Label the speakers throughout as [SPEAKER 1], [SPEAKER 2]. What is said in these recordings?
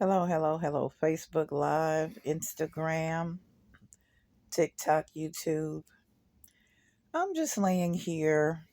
[SPEAKER 1] Hello, hello, hello. Facebook Live, Instagram, TikTok, YouTube. I'm just laying here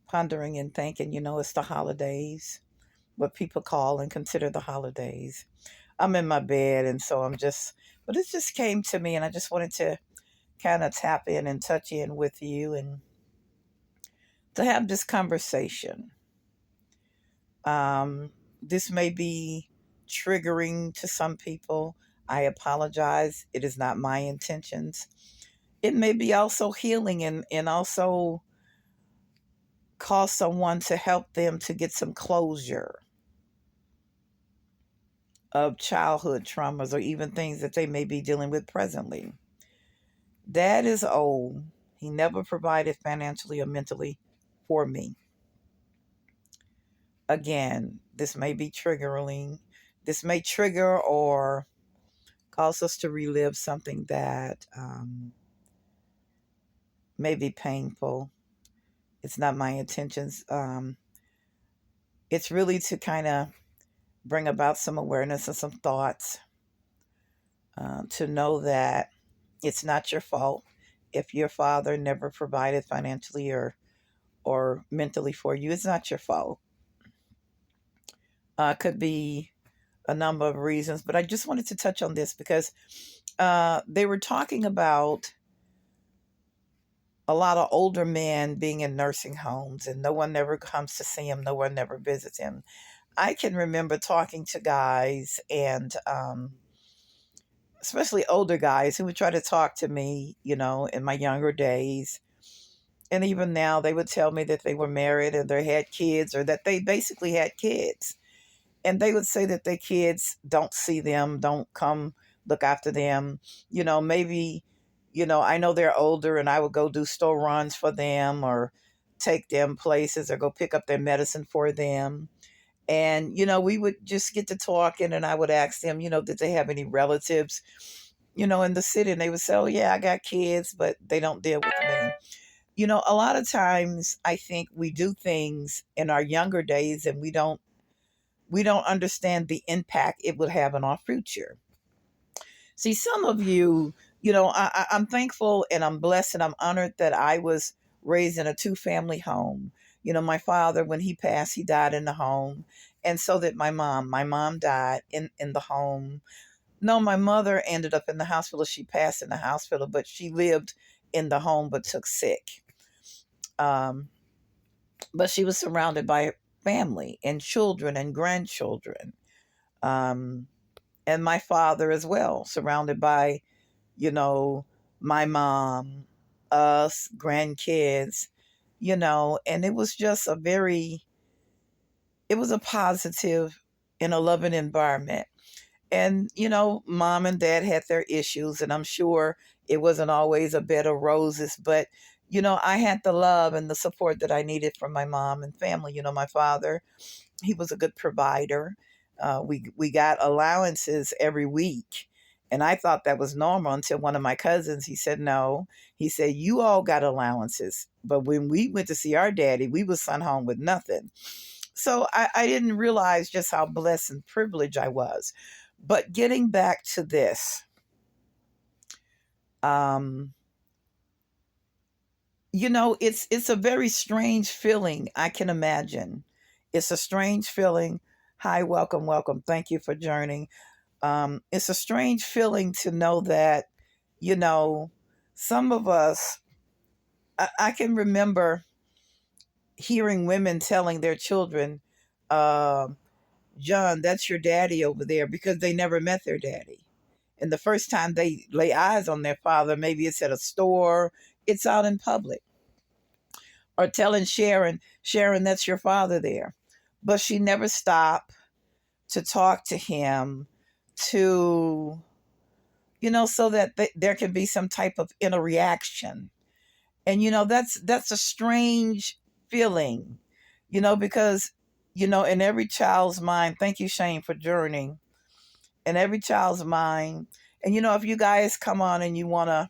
[SPEAKER 1] pondering and thinking, it's the holidays, what people call and consider the holidays. I'm in my bed, and so but it just came to me, and I just wanted to kind of tap in and touch in with you and to have this conversation. This may be triggering to some people. I apologize. It is not my intentions. It may be also healing and also cause someone to help them to get some closure of childhood traumas or even things that they may be dealing with presently. Dad is old. He never provided financially or mentally for me. Again, this may be triggering. This may trigger or cause us to relive something that may be painful. It's not my intentions. It's really to kind of bring about some awareness and some thoughts to know that it's not your fault if your father never provided financially or mentally for you. It's not your fault. Could be a number of reasons, but I just wanted to touch on this because they were talking about a lot of older men being in nursing homes and no one ever comes to see him, no one ever visits him. I can remember talking to guys and especially older guys who would try to talk to me, in my younger days. And even now, they would tell me that they were married and they had kids or that they basically had kids. And they would say that their kids don't see them, don't come look after them. Maybe, I know they're older and I would go do store runs for them or take them places or go pick up their medicine for them. And, we would just get to talking and I would ask them, did they have any relatives, in the city? And they would say, oh, yeah, I got kids, but they don't deal with me. A lot of times I think we do things in our younger days and we don't understand the impact it would have on our future. See, some of you, I'm thankful and I'm blessed and I'm honored that I was raised in a two-family home. My father, when he passed, he died in the home. And so did my mom. My mom died in the home. No, my mother ended up in the hospital. She passed in the hospital, but she lived in the home but took sick. Um, but she was surrounded by family and children and grandchildren. Um, and my father as well, surrounded by, you know, my mom, us, grandkids, and it was a positive and a loving environment. And, mom and dad had their issues, and I'm sure it wasn't always a bed of roses, but, I had the love and the support that I needed from my mom and family. My father, he was a good provider. We got allowances every week. And I thought that was normal until one of my cousins, he said, no. He said, you all got allowances. But when we went to see our daddy, we was sent home with nothing. So I didn't realize just how blessed and privileged I was. But getting back to this, um, it's a very strange feeling. I can imagine. It's a strange feeling. Hi, welcome, welcome. Thank you for joining. It's a strange feeling to know that, you know, some of us, I can remember hearing women telling their children, uh, John, that's your daddy over there, because they never met their daddy. And the first time they lay eyes on their father, maybe it's at a store, it's out in public. Or telling Sharon, that's your father there. But she never stopped to talk to him, to, so that there can be some type of interaction. And, that's a strange feeling, because, in every child's mind, thank you, Shane, for journeying, in every child's mind. And, if you guys come on and you want to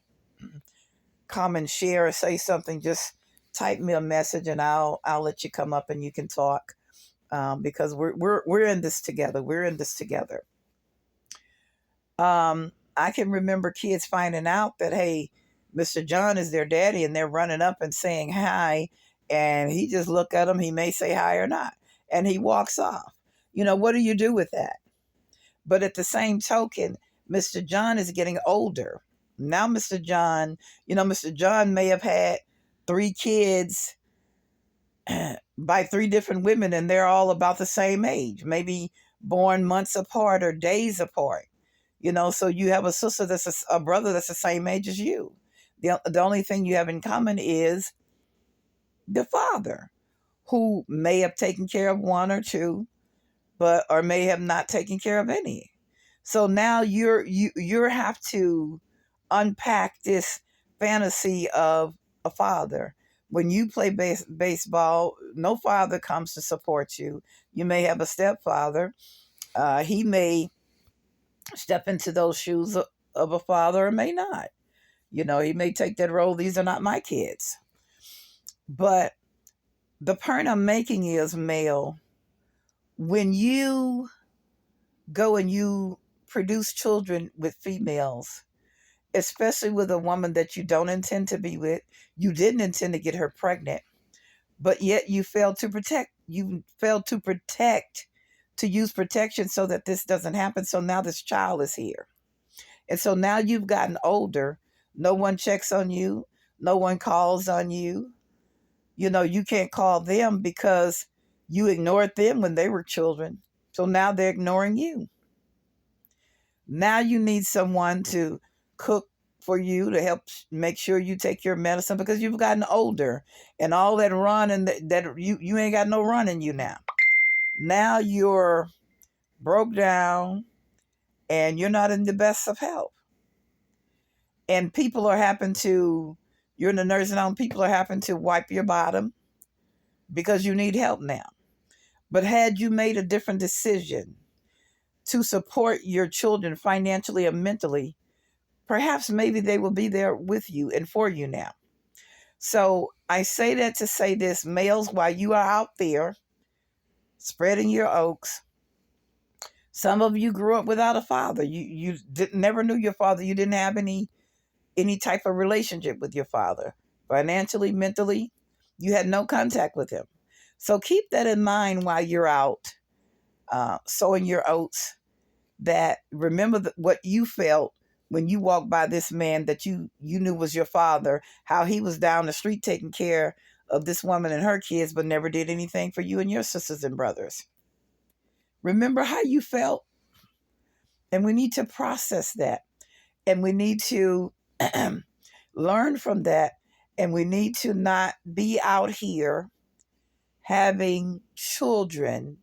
[SPEAKER 1] come and share or say something, just type me a message and I'll let you come up and you can talk. because we're in this together. We're in this together. I can remember kids finding out that, hey, Mr. John is their daddy, and they're running up and saying hi, and he just look at them. He may say hi or not, and he walks off. What do you do with that? But at the same token, Mr. John is getting older. Now, Mr. John may have had 3 kids by 3 different women, and they're all about the same age, maybe born months apart or days apart. So you have a sister that's a brother that's the same age as you. The only thing you have in common is the father, who may have taken care of one or two, or may have not taken care of any. So now you have to unpack this fantasy of a father. When you play baseball, no father comes to support you. You may have a stepfather. He may step into those shoes of a father or may not. He may take that role. These are not my kids. But the point I'm making is, male, when you go and you produce children with females, especially with a woman that you don't intend to be with, you didn't intend to get her pregnant, but yet you failed to protect. You failed to protect, to use protection so that this doesn't happen. So now this child is here. And so now you've gotten older. No one checks on you. No one calls on you. You can't call them because you ignored them when they were children. So now they're ignoring you. Now you need someone to cook for you, to help make sure you take your medicine, because you've gotten older, and all that run, and that you ain't got no run in you now. Now you're broke down and you're not in the best of health. And you're in the nursing home, people are having to wipe your bottom because you need help now. But had you made a different decision to support your children financially and mentally, perhaps maybe they will be there with you and for you now. So I say that to say this, males, while you are out there spreading your oaks, some of you grew up without a father. You never knew your father. You didn't have any type of relationship with your father. Financially, mentally, you had no contact with him. So keep that in mind while you're out sowing your oats. That remember what you felt when you walked by this man that you knew was your father, how he was down the street taking care of this woman and her kids, but never did anything for you and your sisters and brothers. Remember how you felt? And we need to process that. And we need to learn from that. And we need to not be out here having children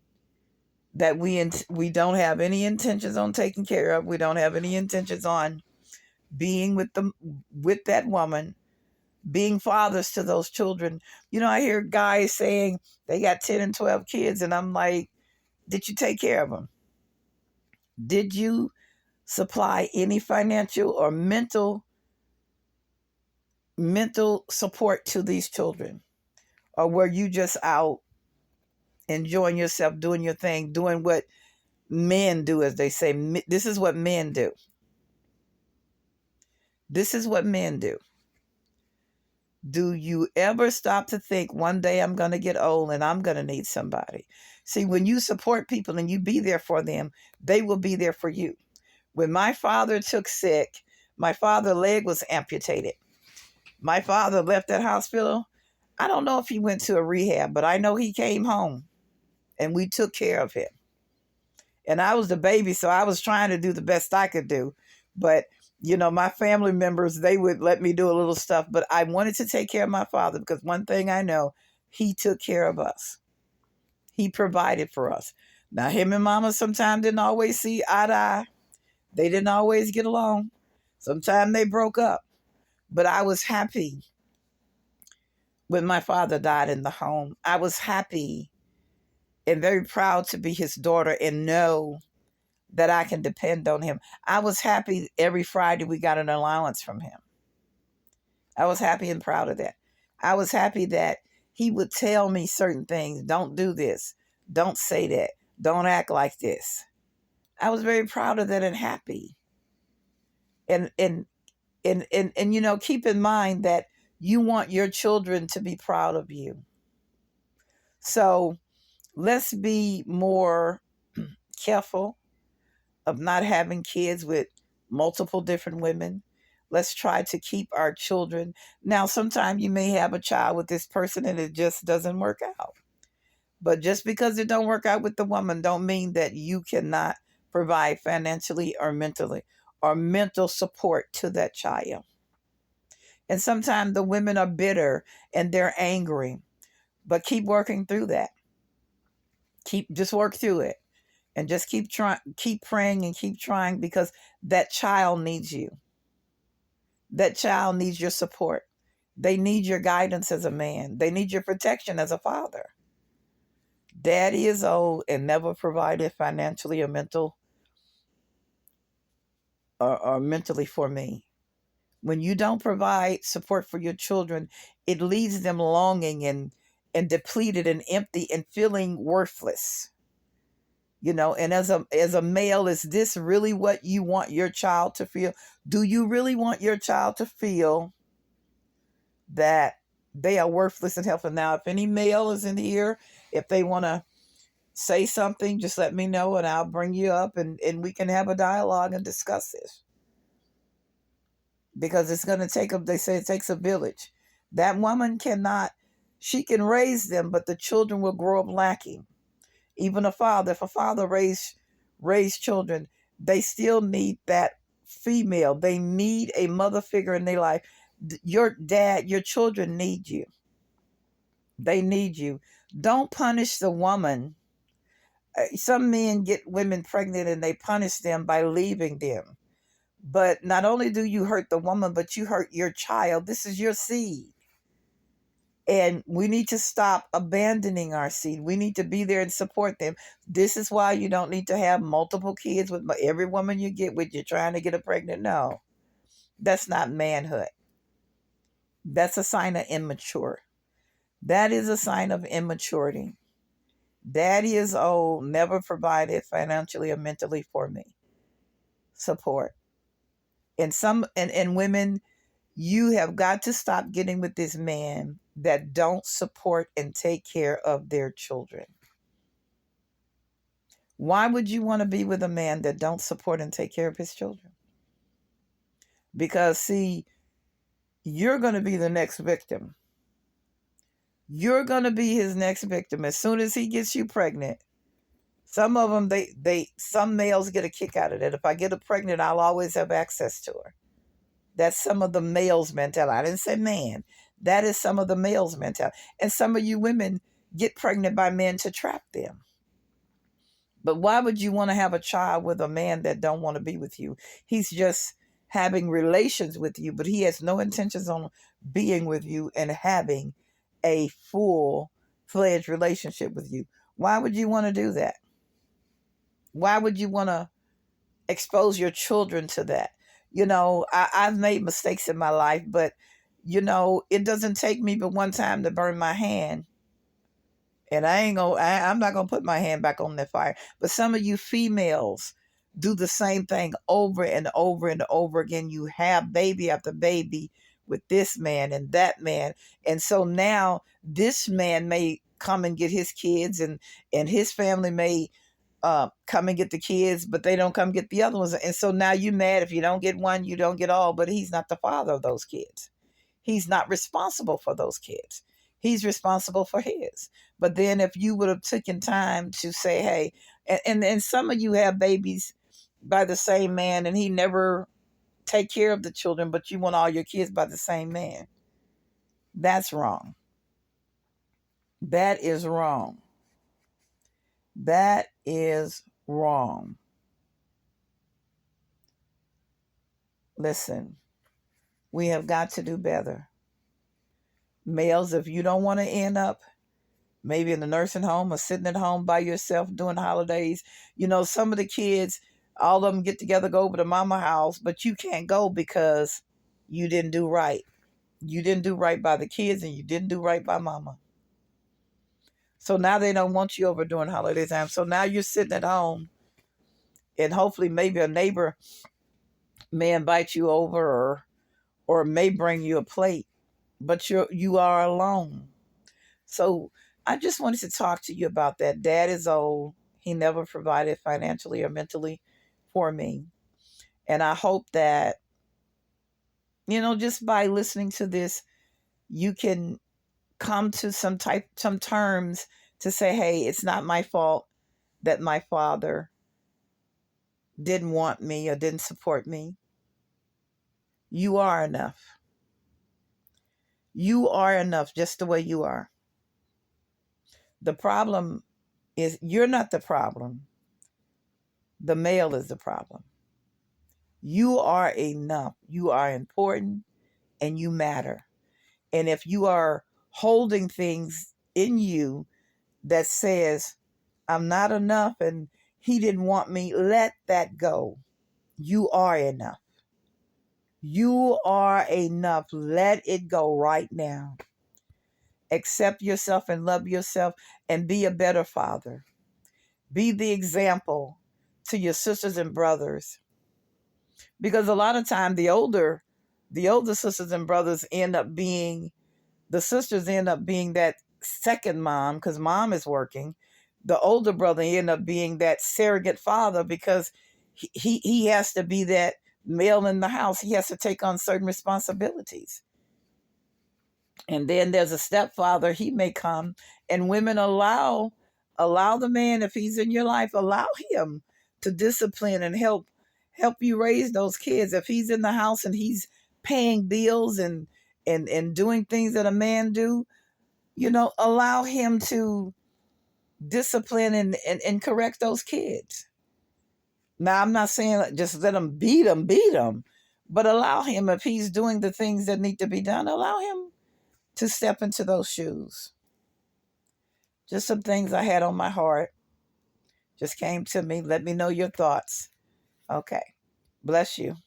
[SPEAKER 1] that we don't have any intentions on taking care of. We don't have any intentions on being with that woman, being fathers to those children. I hear guys saying they got 10 and 12 kids, and I'm like, did you take care of them? Did you supply any financial or mental support to these children? Or were you just out enjoying yourself, doing your thing, doing what men do, as they say? This is what men do. This is what men do. Do you ever stop to think, one day I'm going to get old and I'm going to need somebody? See, when you support people and you be there for them, they will be there for you. When my father took sick, my father's leg was amputated. My father left that hospital. I don't know if he went to a rehab, but I know he came home and we took care of him. And I was the baby, so I was trying to do the best I could do. But, my family members, they would let me do a little stuff. But I wanted to take care of my father because one thing I know, he took care of us. He provided for us. Now, him and mama sometimes didn't always see eye to eye. They didn't always get along. Sometimes they broke up. But I was happy when my father died in the home. I was happy and very proud to be his daughter and know that I can depend on him. I was happy every Friday we got an allowance from him. I was happy and proud of that. I was happy that he would tell me certain things. Don't do this. Don't say that. Don't act like this. I was very proud of that and happy. And keep in mind that you want your children to be proud of you. So let's be more careful of not having kids with multiple different women. Let's try to keep our children. Now, sometimes you may have a child with this person and it just doesn't work out. But just because it don't work out with the woman don't mean that you cannot provide financially or mentally or mental support to that child. And sometimes the women are bitter and they're angry, but keep working through that. Just work through it and just keep trying, keep praying and keep trying because that child needs you. That child needs your support. They need your guidance as a man. They need your protection as a father. Daddy is old and never provided financially or mentally for me. When you don't provide support for your children, it leaves them longing and depleted and empty and feeling worthless. And as a male, is this really what you want your child to feel? Do you really want your child to feel that they are worthless and helpless? Now, if any male is in here, if they want to say something, just let me know and I'll bring you up and we can have a dialogue and discuss this. Because it's going to they say it takes a village. That woman she can raise them, but the children will grow up lacking. Even if a father raised children, they still need that female. They need a mother figure in their life. Your children need you. They need you. Don't punish the woman. Some men get women pregnant and they punish them by leaving them. But not only do you hurt the woman, but you hurt your child. This is your seed. And we need to stop abandoning our seed. We need to be there and support them. This is why you don't need to have multiple kids with every woman you get with. You're trying to get her pregnant. No, that's not manhood. That's a sign of immature. That is a sign of immaturity. Daddy is old, never provided financially or mentally for me. Support. And women, you have got to stop getting with this man that don't support and take care of their children. Why would you want to be with a man that don't support and take care of his children? Because see, you're going to be the next victim. You're going to be his next victim. As soon as he gets you pregnant, some of them, some males get a kick out of that. If I get her pregnant, I'll always have access to her. That's some of the males' mentality. I didn't say man. That is some of the males' mentality. And some of you women get pregnant by men to trap them. But why would you want to have a child with a man that don't want to be with you? He's just having relations with you, but he has no intentions on being with you and having a full-fledged relationship with you. Why would you want to do that? Why would you want to expose your children to that? I've made mistakes in my life, but, it doesn't take me but one time to burn my hand. And I'm not going to put my hand back on that fire. But some of you females do the same thing over and over and over again. You have baby after baby with this man and that man. And so now this man may come and get his kids and his family may come and get the kids, but they don't come get the other ones. And so now you mad if you don't get one, you don't get all, but he's not the father of those kids. He's not responsible for those kids. He's responsible for his. But then if you would have taken time to say, hey, and some of you have babies by the same man and he never take care of the children, but you want all your kids by the same man. That's wrong. That is wrong. That is wrong. Listen, we have got to do better. Males, if you don't want to end up maybe in the nursing home or sitting at home by yourself during holidays, some of the kids, all of them get together, go over to mama house, but you can't go because you didn't do right. You didn't do right by the kids and you didn't do right by mama. So now they don't want you over during holiday time. So now you're sitting at home, and hopefully maybe a neighbor may invite you over, or may bring you a plate, but you are alone. So I just wanted to talk to you about that. Dad is old. He never provided financially or mentally for me. And I hope that, just by listening to this, you can come to some terms to say, hey, it's not my fault that my father didn't want me or didn't support me. You are enough. You are enough just the way you are. The problem is you're not the problem. The male is the problem. You are enough. You are important and you matter. And if you are holding things in you that says, I'm not enough and he didn't want me, let that go. You are enough. You are enough. Let it go right now. Accept yourself and love yourself and be a better father. Be the example to your sisters and brothers. Because a lot of time the older sisters and brothers the sisters end up being that second mom because mom is working. The older brother end up being that surrogate father because he has to be that male in the house. He has to take on certain responsibilities. And then there's a stepfather. He may come, and women allow the man, if he's in your life, allow him to discipline and help you raise those kids. If he's in the house and he's paying bills and doing things that a man do, allow him to discipline and correct those kids. Now, I'm not saying just let him beat him, but allow him, if he's doing the things that need to be done, allow him to step into those shoes. Just some things I had on my heart just came to me. Let me know your thoughts. Okay. Bless you.